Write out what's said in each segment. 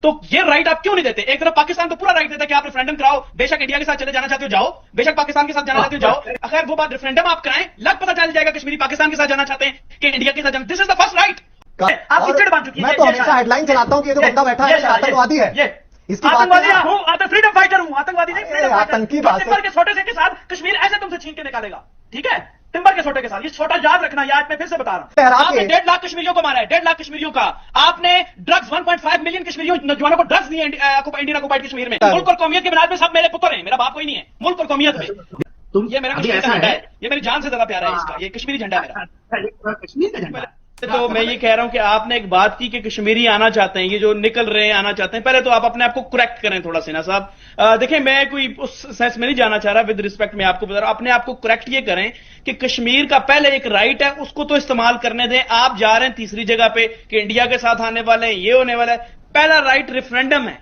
तो ये राइट आप क्यों नहीं देते? एक तरफ पाकिस्तान तो पूरा राइट देता है कि आप रेफरेंडम कराओ, बेशक इंडिया के साथ चले जाना चाहते हो जाओ, बेशक पाकिस्तान के साथ जाना चाहते हो जाओ, अगर वो बात रेफरेंडम आप कराएं, लग पता चल जाएगा कश्मीरी पाकिस्तान के साथ जाना चाहते हैं कि इंडिया के साथ जाना। This is the first right. आपकी चिड़ बन चुकी है। मैं तो हमेशा हेडलाइन चलाता हूं कि ये जो बंदा बैठा है आतंकवादी है। इसकी आतंकवादी हूं, फ्रीडम फाइटर हूं, आतंकवादी नहीं, फ्रीडम फाइटर। आतंकी बात टिम्बर के छोटे से के साथ कश्मीर ऐसे तुमसे छीन के निकालेगा, ठीक है? टिम्बर के छोटे के साथ, ये छोटा याद रखना, याद मैं फिर से बता रहा हूं। आपने 1.5 लाख कश्मीरियों को मारा है, 1.5 लाख कश्मीरियों का। आपने ड्रग्स 1.5 मिलियन कश्मीरियों नौजवानों को ड्रग्स दिए इंडियन ऑक्युपाइड कश्मीर में। मुल्क और कौमियत के बुनियाद पे सब मेरे पुत्र हैं, मेरा बाप कोई नहीं है। मुल्क और कौमियत में ये मेरा कश्मीर का झंडा है, ये मेरी जान से ज्यादा प्यारा है इसका, ये कश्मीरी झंडा है मेरा, कश्मीर का झंडा। तो मैं ये कह रहा हूं कि आपने एक बात की कि कश्मीरी आना चाहते हैं, ये जो निकल रहे हैं आना चाहते हैं, पहले तो आप अपने आप को करेक्ट करें थोड़ा सिन्हा साहब। देखिए मैं कोई उस सेंस में नहीं जाना चाह रहा, विद रिस्पेक्ट मैं आपको बता रहा हूं, अपने आप को करेक्ट ये करें कि कश्मीर का पहले एक राइट है, उसको तो इस्तेमाल करने दें। आप जा रहे हैं तीसरी जगह पे कि इंडिया के साथ आने वाले हैं, ये होने वाला है। पहला राइट रेफरेंडम है,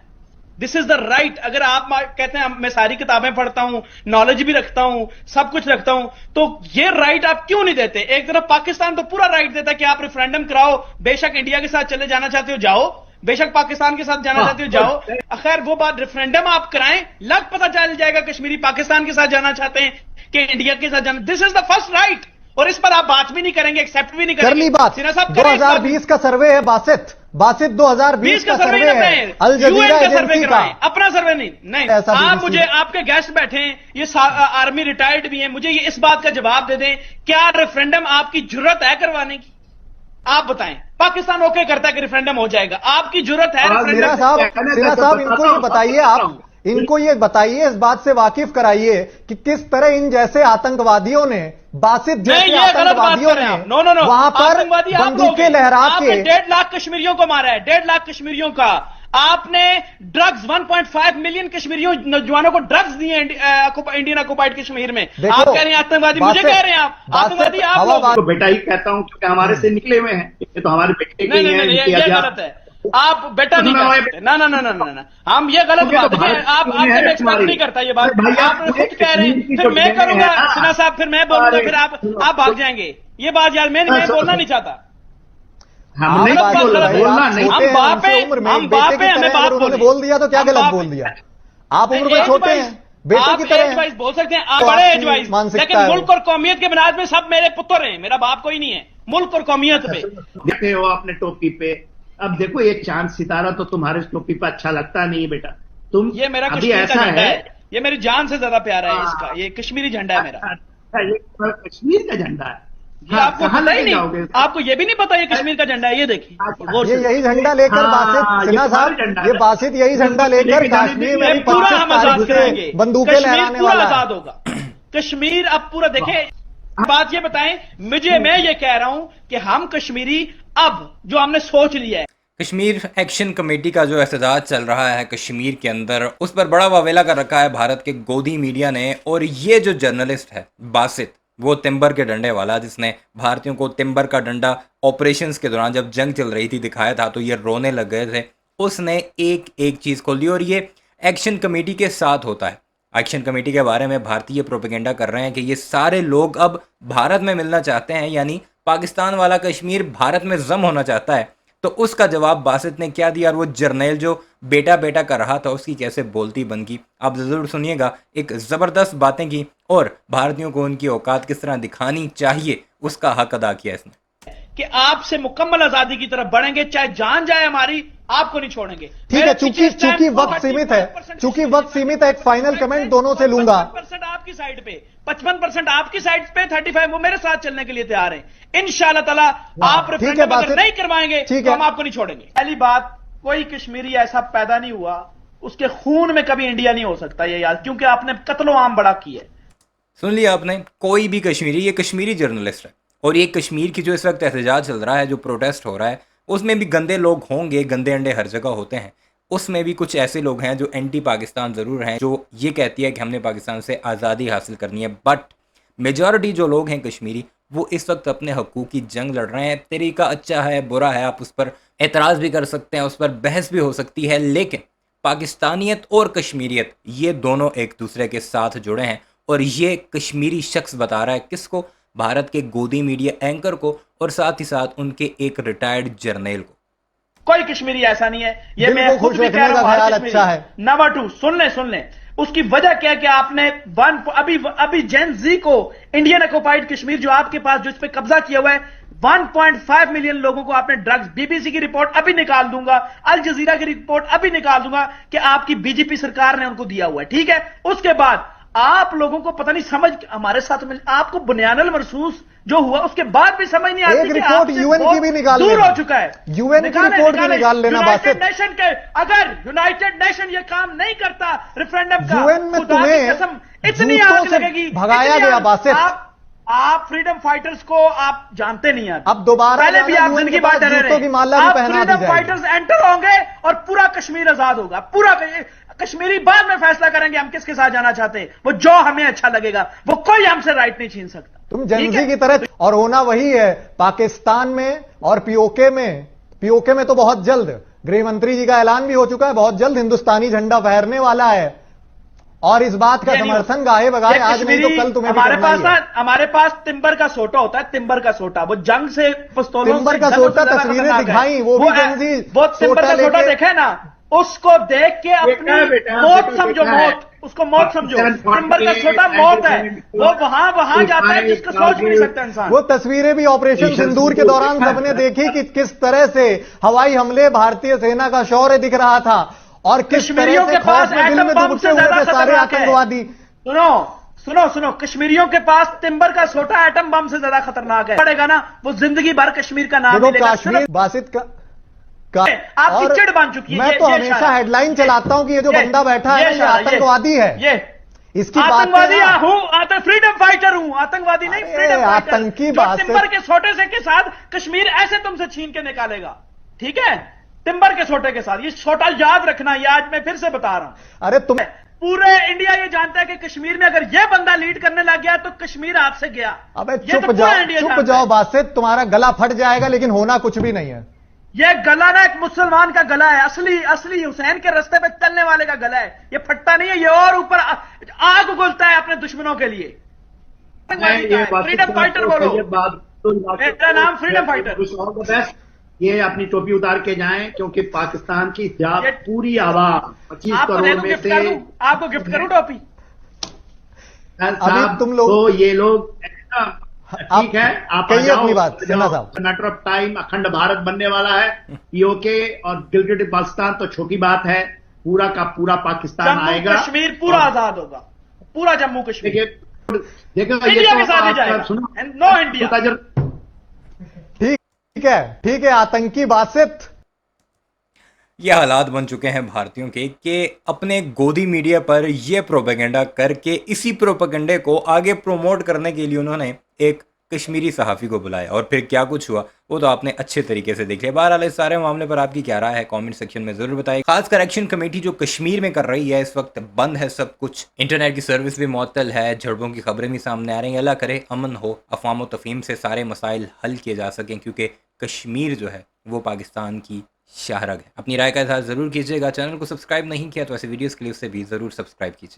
दिस इज द राइट। अगर आप कहते हैं मैं सारी किताबें पढ़ता हूं, नॉलेज भी रखता हूं, सब कुछ रखता हूं, तो ये राइट आप क्यों नहीं देते? एक तरफ पाकिस्तान तो पूरा राइट देता है कि आप रेफरेंडम कराओ, बेशक इंडिया के साथ चले जाना चाहते हो जाओ, बेशक पाकिस्तान के साथ जाना चाहते हो जाओ, अगर वो बात रेफरेंडम आप कराएं, लग पता चल जाएगा कश्मीरी पाकिस्तान के साथ जाना चाहते हैं कि इंडिया के साथ जाना। This is the first right, और इस पर आप बात भी नहीं करेंगे, एक्सेप्ट भी नहीं करेंगे। कर ली बात। सिन्हा साहब 2020 का सर्वे है बासित 2020 का सर्वे है अल जजीरा एजेंसी का, अपना सर्वे नहीं। आप मुझे, आपके गेस्ट बैठे हैं, ये आर्मी रिटायर्ड भी हैं, मुझे ये इस बात का जवाब दे दें, क्या रेफरेंडम आपकी जरूरत है करवाने की? आप बताएं। पाकिस्तान ओके करता है कि रेफरेंडम हो जाएगा, आपकी जरूरत है सिन्हा साहब इनको ये बताइए, आप इनको ये बताइए, इस बात से वाकिफ कराइए कि किस तरह इन जैसे आतंकवादियों ने, बासित जैसे आतंकवादियों ने वहां पर बंदूकें लहरा के 1.5 लाख कश्मीरियों को मारा है, 1.5 लाख कश्मीरियों का। आपने ड्रग्स 1.5 मिलियन कश्मीरियों नौजवानों को ड्रग्स दिए इंडियन ऑक्युपाइड कश्मीर में। आप कह रहे हैं आतंकवादी, मुझे कह रहे हैं आप आतंकवादी, आप लोग। बेटा ही कहता हूं क्योंकि हमारे से निकले हुए हैं, ये तो हमारे बेटे के नहीं, ये गलत है। आप बेटा नहीं करते, ना, हम ये गलत बात है। आप आपसे एक्सपेक्ट नहीं करता ये बात, आप खुद कह रहे हैं, फिर मैं करूंगा सिन्हा साहब, फिर मैं बोलूंगा, फिर आप भाग जाएंगे। ये बात यार मैं बोलना नहीं चाहता। हम बाप है, हमें बात बोल दिया तो क्या गलत बोल दिया? आप उम्र में छोटे हैं, बेटे की तरह वाइज बोल सकते हैं, आप बड़े एज वाइज, लेकिन मुल्क और कौमियत के बुनियाद में सब मेरे पुत्र हैं, मेरा बाप कोई नहीं है। मुल्क और कौमियत पे देखे हो आपने टोपी पे, अब देखो ये चांद सितारा तो तुम्हारे टोपी पे अच्छा लगता नहीं है बेटा। तुम ये मेरा कश्मीर का झंडा है, ये मेरी जान से ज्यादा प्यारा है इसका, ये कश्मीरी झंडा है मेरा। ये कश्मीर का झंडा है, आपको पता ही नहीं, आपको ये भी नहीं पता ये कश्मीर का झंडा है। ये देखिए ये यही झंडा लेकर बासित, सिन्हा साहब ये बासित यही झंडा लेकर कश्मीर में पूरा हम आजाद कराएंगे, बंदूकें लहराने पूरा वाला आजाद होगा कश्मीर। अब पूरा देखें, बात ये बताएं मुझे, मैं ये कह रहा हूं कि हम कश्मीरी अब जो हमने सोच लिया है। कश्मीर एक्शन कमेटी का जो एहतजाज चल रहा है कश्मीर के अंदर, उस पर बड़ा वावेला कर रखा है भारत के गोदी मीडिया ने। और ये जो जर्नलिस्ट है बासित, वो तिम्बर के डंडे वाला, जिसने भारतीयों को तिम्बर का डंडा ऑपरेशंस के दौरान जब जंग चल रही थी दिखाया था तो ये रोने लग गए थे, उसने एक चीज़ खोल दी। और ये एक्शन कमेटी के साथ होता है। एक्शन कमेटी के बारे में भारतीय प्रोपेगेंडा कर रहे हैं कि ये सारे लोग अब भारत में मिलना चाहते हैं, यानी पाकिस्तान वाला कश्मीर भारत में जम होना चाहता है। तो उसका जवाब बासित ने क्या दिया, और वो जर्नैल जो बेटा कर रहा था उसकी कैसे बोलती बन गई, आप ज़रूर सुनिएगा। एक ज़बरदस्त बातें की और भारतीयों को उनकी औकात किस तरह दिखानी चाहिए उसका हक अदा किया इसने। कि आपसे मुकम्मल आजादी की तरफ बढ़ेंगे, चाहे जान जाए हमारी, आपको नहीं छोड़ेंगे। ठीक है, चूंकि वक्त सीमित है, एक फाइनल कमेंट दोनों से लूंगा। 55% आपकी साइड पे, 55% आपकी साइड पे, 35 वो मेरे साथ चलने के लिए तैयार हैं। इंशाल्लाह ताला आप रेफरेंडम अगर नहीं करवाएंगे तो हम आपको नहीं छोड़ेंगे। पहली बात, कोई कश्मीरी ऐसा पैदा नहीं हुआ, उसके खून में कभी इंडिया नहीं हो सकता, ये याद, क्योंकि आपने कत्लो आम बड़ा किया है। सुन लिया आपने, कोई भी कश्मीरी, ये कश्मीरी जर्नलिस्ट है। और ये कश्मीर की जो इस वक्त एहतजाज चल रहा है, जो प्रोटेस्ट हो रहा है, उसमें भी गंदे लोग होंगे, गंदे अंडे हर जगह होते हैं। उसमें भी कुछ ऐसे लोग हैं जो एंटी पाकिस्तान ज़रूर हैं, जो ये कहती है कि हमने पाकिस्तान से आज़ादी हासिल करनी है। बट मेजॉरिटी जो लोग हैं कश्मीरी, वो इस वक्त अपने हकूक़ की जंग लड़ रहे हैं। तरीका अच्छा है बुरा है, आप उस पर एतराज़ भी कर सकते हैं, उस पर बहस भी हो सकती है, लेकिन पाकिस्तानियत और कश्मीरियत ये दोनों एक दूसरे के साथ जुड़े हैं। और ये कश्मीरी शख्स बता रहा है किसको? भारत के गोदी मीडिया एंकर को, और साथ ही साथ उनके एक रिटायर्ड जर्नैल को। कोई कश्मीरी ऐसा नहीं है, ये दिल मैं को खुद खुश भी रखने कह रहा का हूं। हर ख्याल कश्मीरी। अच्छा है। नंबर 2 सुन ले उसकी वजह क्या है कि आपने अभी जेन जी को इंडियन ऑक्युपाइड कश्मीर जो आपके पास जो इस पे कब्जा किया हुआ है 1.5 मिलियन लोगों को आपने ड्रग्स, बीबीसी की रिपोर्ट अभी निकाल दूंगा, अल जजीरा की रिपोर्ट अभी निकाल दूंगा कि आपकी बीजेपी सरकार ने उनको दिया हुआ है, ठीक है। उसके बाद आप लोगों को पता नहीं समझ, हमारे साथ में आपको बुनियानुल महसूस जो हुआ उसके बाद भी समझ नहीं आती एक कि रिपोर्ट आपसे यूएन की बहुत भी निकाल दूर लेना। हो चुका है। यूएन की रिपोर्ट भी निकाल लेना बासित। यूनाइटेड नेशन के, अगर यूनाइटेड नेशन ये काम नहीं करता रेफरेंडम का, यूएन में खुदा की तुम्हें कसम इतनी जूतों आग से लगेगी, भगाया इतनी गया आग। बासित। आप फ्रीडम फाइटर्स को आप जानते नहीं हैं। अब दोबारा पहले भी जाना आप यूएन जिंदगी के पास बांट रहे जूतों की माला भी आप पहना दी फ्रीडम जाएगी। फाइटर्स एंटर होंगे और पूरा कश्मीर आजाद होगा। पूरा कश्मीरी बाद में फैसला करेंगे हम किसके साथ जाना चाहते हैं, वो जो हमें अच्छा लगेगा, वो कोई हमसे राइट नहीं छीन सकता। तुम ठीक जनजी है? की तरह, और होना वही है पाकिस्तान में और पीओके में तो बहुत जल्द गृह मंत्री जी का ऐलान भी हो चुका है, बहुत जल्द हिंदुस्तानी झंडा फहरने वाला है। और इस बात का समर्थन गाहे बगाहे आज नहीं तो कल तुम्हें भी करना ही है। हमारे पास तिम्बर का सोटा होता है, तिम्बर का सोटा, वो जंग से पिस्तौलों तिम्बर से का गनों से सोटा ज्यादा तस्वीरें खतरनाक है। दिखाई, वो भी जनजी वो तिम्बर का सोटा सोटा लेके- देखे ना, उसको देख के अपनी बेटा, मौत बेटा, समझो, बेटा है। मौत, उसको मौत समझो। 748 तिम्बर का सोटा मौत है, वो वहां जाता है जिसका सोच भी नहीं सकता इंसान। वो तस्वीरें भी ऑपरेशन सिंदूर के दौरान सबने देखी कि किस तरह से हवाई हमले, भारतीय सेना का शौर्य दिख रहा था और किस तरह कश्मीरियों से के पास खौफ में दिल में एटम बम दुबकते से हुए ज्यादा थे सारे खतरनाक है। आतंकवादी। सुनो, कश्मीरियों के पास तिम्बर का सोटा एटम बम से ज्यादा खतरनाक है। पड़ेगा ना, वो जिंदगी भर कश्मीर का नाम देखो नहीं लेगा। कश्मीर बासित का आपकी और चिढ़ बन चुकी है। मैं तो हमेशा हेडलाइन चलाता हूं कि ये जो बंदा बैठा है ना, ये आतंकवादी है। ये इसकी आतंकवादी बातें हूं, फ्रीडम फाइटर हूं, आतंकवादी नहीं, अरे, फ्रीडम फाइटर। आतंकी जो बात है। तिम्बर के सोटे से के साथ कश्मीर ऐसे तुमसे छीन के निकालेगा, ठीक है, तिम्बर के सोटे के साथ। ये सोटा याद रखना, ये आज मैं फिर से बता रहा हूं। अरे तुम पूरे इंडिया ये जानता है कि कश्मीर में अगर ये बंदा लीड करने लग गया तो कश्मीर आपसे गया। अबे ये चुप तो पूरा इंडिया चुप जानता जाओ है। बासित, तुम्हारा गला फट जाएगा लेकिन होना कुछ भी नहीं है। ये गला ना एक मुसलमान का गला है, असली हुसैन के रास्ते पे चलने वाले का गला है। ये फटता नहीं है, ये और ऊपर आग उगलता है अपने दुश्मनों के लिए। फ्रीडम फाइटर बोलो, मेरा नाम फ्रीडम फाइटर। ये अपनी टोपी उतार के जाएं, क्योंकि पाकिस्तान की पूरी आवाम 25 आपको करोड़ में गिफ्ट से कर दूं, आपको गिफ्ट करूं टोपी। अभी तुम लोग तो ये लोग ठीक है, आप कहिए अपनी बात, सिन्हा साहब। मैटर ऑफ टाइम अखंड भारत बनने वाला है। पीओके और गिलगिट बाल्टिस्तान तो छोटी बात है, पूरा का पूरा पाकिस्तान जम्मू आएगा, कश्मीर पूरा आजाद होगा, पूरा जम्मू कश्मीर। देखो इंडिया के साथ ही जाएगा, नो इंडिया। ठीक है आतंकी बासित। ये हालात बन चुके हैं भारतीयों के कि अपने गोदी मीडिया पर ये प्रोपेगेंडा करके इसी प्रोपेगेंडे को आगे प्रमोट करने के लिए उन्होंने एक कश्मीरी सहाफ़ी को बुलाया और फिर क्या कुछ हुआ वो तो आपने अच्छे तरीके से देख लिया। बहरहाल इस सारे मामले पर आपकी क्या राय है कमेंट सेक्शन में ज़रूर बताइए। खासकर एक्शन कमेटी जो कश्मीर में कर रही है, इस वक्त बंद है सब कुछ, इंटरनेट की सर्विस भी मुअत्तल है, झड़पों की खबरें भी सामने आ रही हैं। अल्लाह करे अमन हो, अफवाम व तफहीम से सारे मसाइल हल किए जा सकें, क्योंकि कश्मीर जो है वो पाकिस्तान की शाहरग है। अपनी राय का इज़हार ज़रूर कीजिएगा। चैनल को सब्सक्राइब नहीं किया तो ऐसे वीडियोज़ के लिए उससे भी ज़रूर सब्सक्राइब कीजिए।